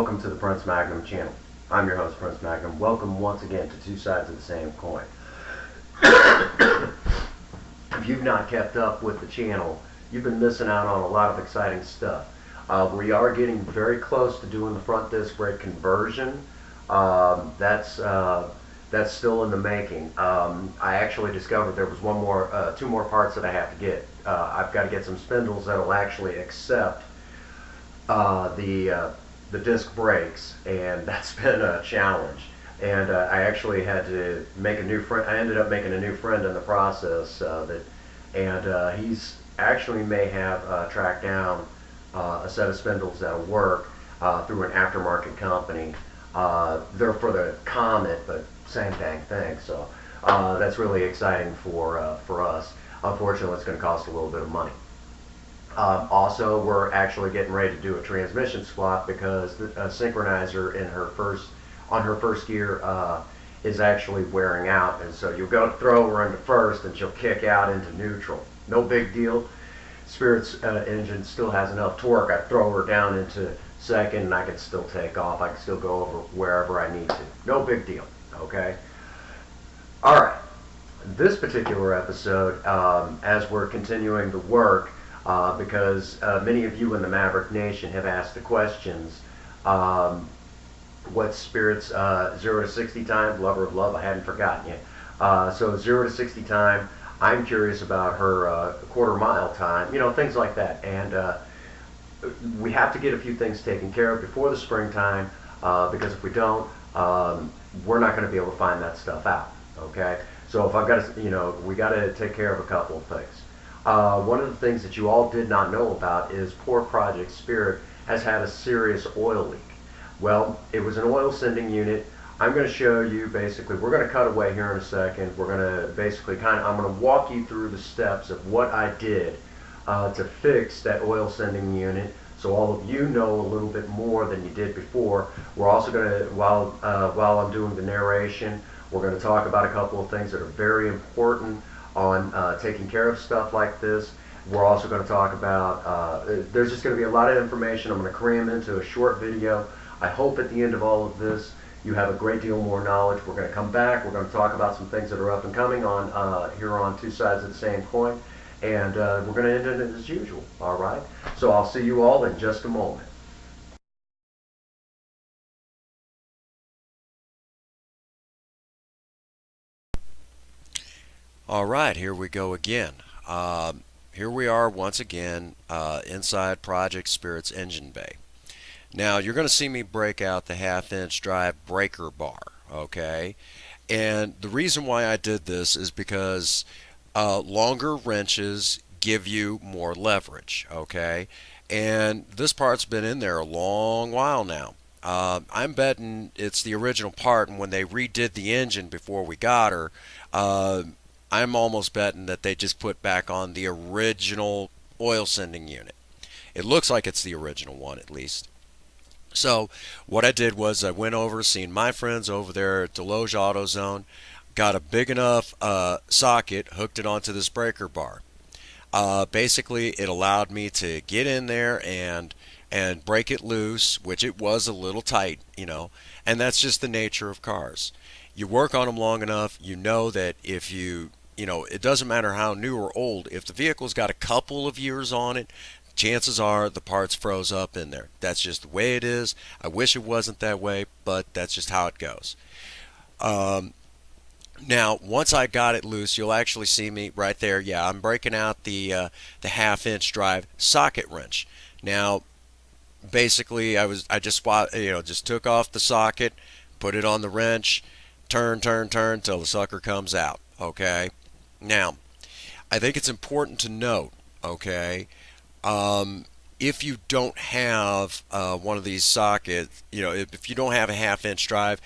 welcome to the Prince Magnum channel. I'm your host, Prince Magnum. Welcome once again to Two Sides of the Same Coin. If you've not kept up with the channel, you've been missing out on a lot of exciting stuff. We are getting very close to doing the front disc brake conversion. That's still in the making. I actually discovered there was two more parts that I have to get. I've got to get some spindles that'll actually accept the disc brakes, and that's been a challenge. And I actually had to make a new friend. I ended up making a new friend in the process. He's actually may have tracked down a set of spindles that'll work through an aftermarket company. They're for the Comet, but same dang thing. So that's really exciting for us. Unfortunately, it's going to cost a little bit of money. Also, we're actually getting ready to do a transmission swap because the synchronizer on her first gear is actually wearing out, and so you'll go to throw her into first, and she'll kick out into neutral. No big deal. Spirit's engine still has enough torque. I throw her down into second, and I can still take off. I can still go over wherever I need to. No big deal. Okay. All right. This particular episode, as we're continuing the work. Because many of you in the Maverick Nation have asked the questions, what's Spirit's 0 to 60 time? Lover of love, I hadn't forgotten yet. So 0 to 60 time, I'm curious about her quarter mile time, things like that. And we have to get a few things taken care of before the springtime, because if we don't, we're not going to be able to find that stuff out, okay? So if I've got to, we got to take care of a couple of things. One of the things that you all did not know about is poor Project Spirit has had a serious oil leak. Well, it was an oil sending unit. I'm going to show you basically, we're going to cut away here in a second. We're going to basically I'm going to walk you through the steps of what I did to fix that oil sending unit, so all of you know a little bit more than you did before. We're also going to, while I'm doing the narration, we're going to talk about a couple of things that are very important on taking care of stuff like this. We're also going to talk about, there's just going to be a lot of information I'm going to cram into a short video. I hope at the end of all of this you have a great deal more knowledge. We're going to come back, we're going to talk about some things that are up and coming on here on Two Sides of the Same Coin, and we're going to end it as usual. All right, so I'll see you all in just a moment. All right, here we go again. Here we are once again inside Project Spirit's engine bay. Now, you're going to see me break out the half-inch drive breaker bar, okay? And the reason why I did this is because longer wrenches give you more leverage, okay? And this part's been in there a long while now. I'm betting it's the original part, and when they redid the engine before we got her, I'm almost betting that they just put back on the original oil sending unit. It looks like it's the original one, at least. So what I did was I went over, seen my friends over there at Deloge AutoZone, got a big enough socket, hooked it onto this breaker bar. Basically, it allowed me to get in there and break it loose, which it was a little tight, and that's just the nature of cars. You work on them long enough, you know that if it doesn't matter how new or old, if the vehicle's got a couple of years on it, chances are the parts froze up in there. That's just the way it is. I wish it wasn't that way, but that's just how it goes. Now, once I got it loose, you'll actually see me right there. Yeah, I'm breaking out the half-inch drive socket wrench. Now, basically, I just took off the socket, put it on the wrench, turn till the sucker comes out. Okay. Now, I think it's important to note, okay, if you don't have one of these sockets, if you don't have a half-inch drive,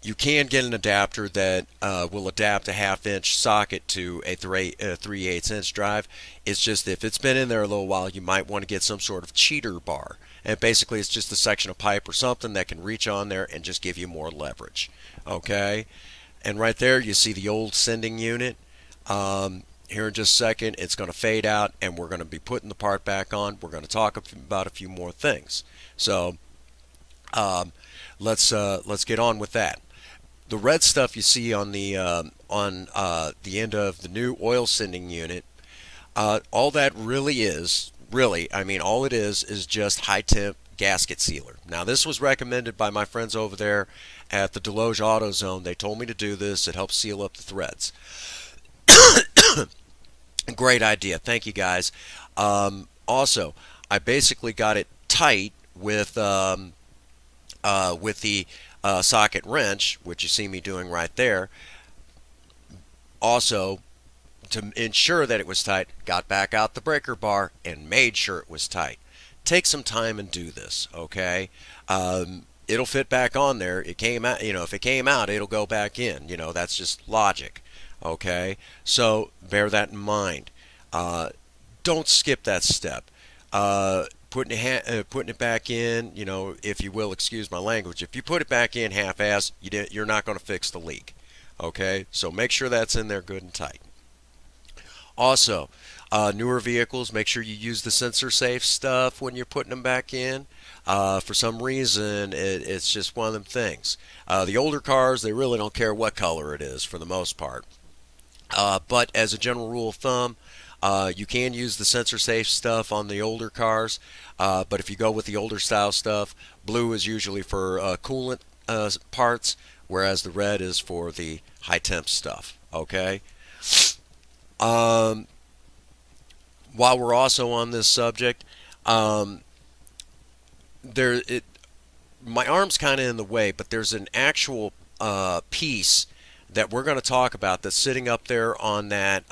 you can get an adapter that will adapt a half-inch socket to a 3/8-inch drive. It's just if it's been in there a little while, you might want to get some sort of cheater bar. And basically, it's just a section of pipe or something that can reach on there and just give you more leverage. Okay? And right there, you see the old sending unit. Here in just a second, it's going to fade out, and we're going to be putting the part back on. We're going to talk about a few more things. So Um, let's get on with that. The red stuff you see on the end of the new oil sending unit, all that really is, really, I mean, all it is just high temp gasket sealer. Now, this was recommended by my friends over there at the Deloge AutoZone. They told me to do this. It helps seal up the threads. Great idea. Thank you, guys. Also, I basically got it tight with the socket wrench, which you see me doing right there. Also, to ensure that it was tight, got back out the breaker bar and made sure it was tight. Take some time and do this, okay? It'll fit back on there. It came out, if it came out, it'll go back in. That's just logic, okay? So bear that in mind. Don't skip that step. Putting it back in, if you will, excuse my language. If you put it back in half-ass, you're not going to fix the leak. Okay, so make sure that's in there good and tight. Also, newer vehicles, make sure you use the sensor safe stuff when you're putting them back in. For some reason, it's just one of them things. The older cars, they really don't care what color it is for the most part. But as a general rule of thumb, you can use the sensor safe stuff on the older cars, but if you go with the older style stuff, blue is usually for coolant parts, whereas the red is for the high temp stuff. Okay. Um, while we're also on this subject, um, there it my arm's kind of in the way, but there's an actual piece that we're going to talk about that's sitting up there on that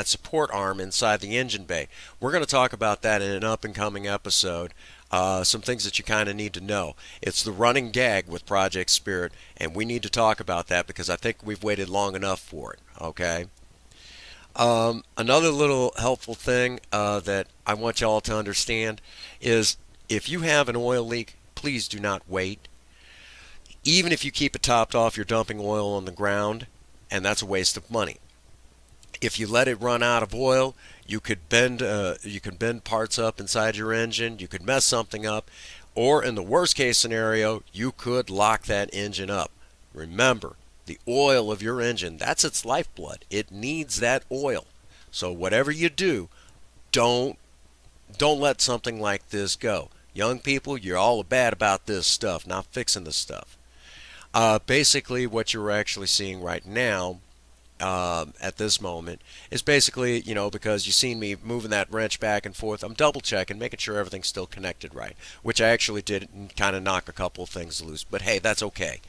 support arm inside the engine bay. We're going to talk about that in an up and coming episode. Some things that you kind of need to know. It's the running gag with Project Spirit, and we need to talk about that because I think we've waited long enough for it. Okay. Another little helpful thing that I want y'all to understand is if you have an oil leak, please do not wait. Even if you keep it topped off, you're dumping oil on the ground, and that's a waste of money. If you let it run out of oil, you can bend parts up inside your engine, you could mess something up, or in the worst case scenario, you could lock that engine up. Remember, the oil of your engine, that's its lifeblood. It needs that oil. So whatever you do, don't let something like this go. Young people, you're all bad about this stuff, not fixing the stuff. Basically, what you're actually seeing right now at this moment is basically, because you've seen me moving that wrench back and forth, I'm double checking, making sure everything's still connected right, which I actually did kind of knock a couple of things loose. But hey, that's okay.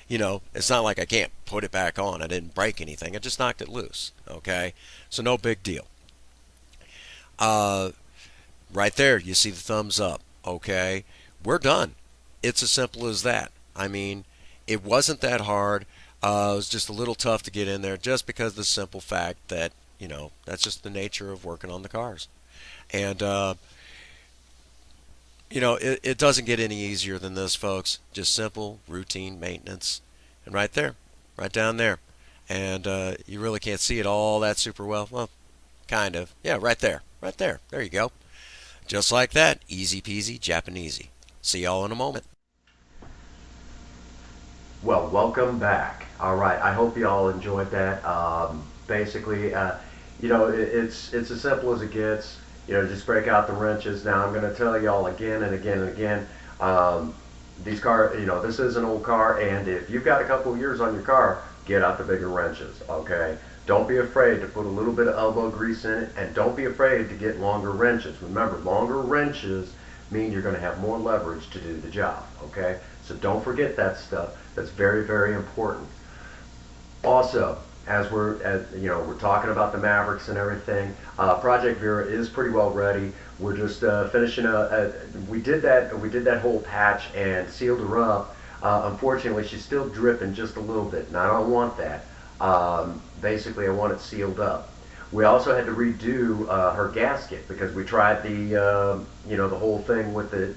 It's not like I can't put it back on. I didn't break anything. I just knocked it loose. Okay, so no big deal. Right there, you see the thumbs up. Okay, we're done. It's as simple as that. I mean, it wasn't that hard. It was just a little tough to get in there just because of the simple fact that, that's just the nature of working on the cars. And, it doesn't get any easier than this, folks. Just simple, routine maintenance. And right there, right down there. And you really can't see it all that super well. Well, kind of. Yeah, right there. Right there. There you go. Just like that. Easy peasy, Japanesey. See y'all in a moment. Well, welcome back. All right, I hope you all enjoyed that. Basically, it's as simple as it gets. Just break out the wrenches. Now, I'm going to tell you all again and again and again. These this is an old car, and if you've got a couple of years on your car, get out the bigger wrenches. Okay. Don't be afraid to put a little bit of elbow grease in it, and don't be afraid to get longer wrenches. Remember, longer wrenches mean you're going to have more leverage to do the job. Okay. So don't forget that stuff. That's very, very important. Also, as we're talking about the Mavericks and everything, Project Vera is pretty well ready. We're just finishing we did that whole patch and sealed her up. Unfortunately, she's still dripping just a little bit, and I don't want that. Basically, I want it sealed up. We also had to redo her gasket because we tried the whole thing with the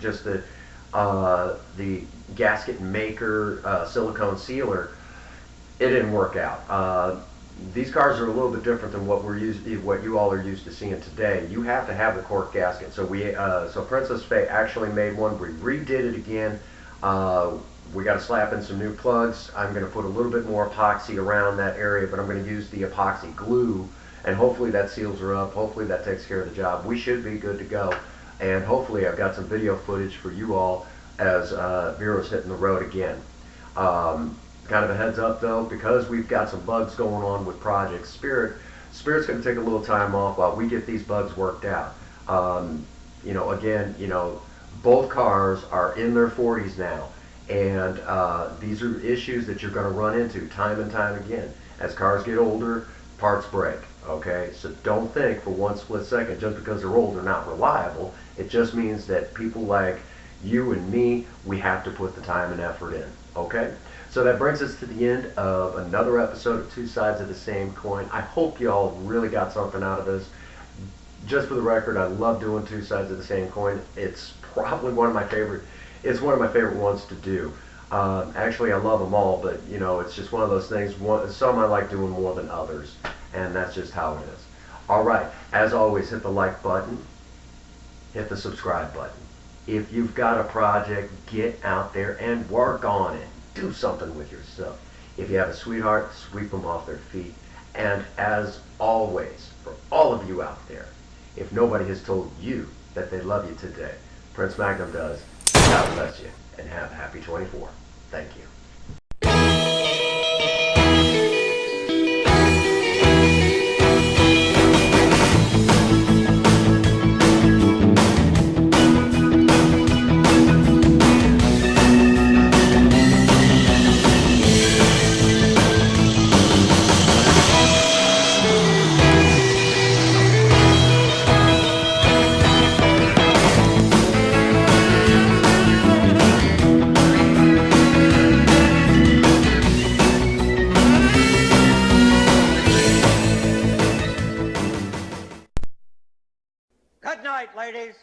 gasket maker silicone sealer. It didn't work out. These cars are a little bit different than what you all are used to seeing today. You have to have the cork gasket. So Princess Faye actually made one. We redid it again. Uh, we got to slap in some new plugs. I'm going to put a little bit more epoxy around that area, but I'm going to use the epoxy glue, and hopefully that seals her up. Hopefully that takes care of the job. We should be good to go, and hopefully I've got some video footage for you all as Vero's hitting the road again. Kind of a heads up though, because we've got some bugs going on with Project Spirit. Spirit's going to take a little time off while we get these bugs worked out. Again, both cars are in their 40s now, and these are issues that you're going to run into time and time again. As cars get older, parts break, okay? So don't think for one split second, just because they're old, they're not reliable. It just means that people like you and me, we have to put the time and effort in, okay? So that brings us to the end of another episode of Two Sides of the Same Coin. I hope y'all really got something out of this. Just for the record, I love doing Two Sides of the Same Coin. It's probably one of my favorite. It's one of my favorite ones to do. Actually, I love them all, but it's just one of those things. Some I like doing more than others, and that's just how it is. All right. As always, hit the like button. Hit the subscribe button. If you've got a project, get out there and work on it. Do something with yourself. If you have a sweetheart, sweep them off their feet. And as always, for all of you out there, if nobody has told you that they love you today, Prince Magnum does. God bless you, and have a happy 24. Thank you. Good night, ladies.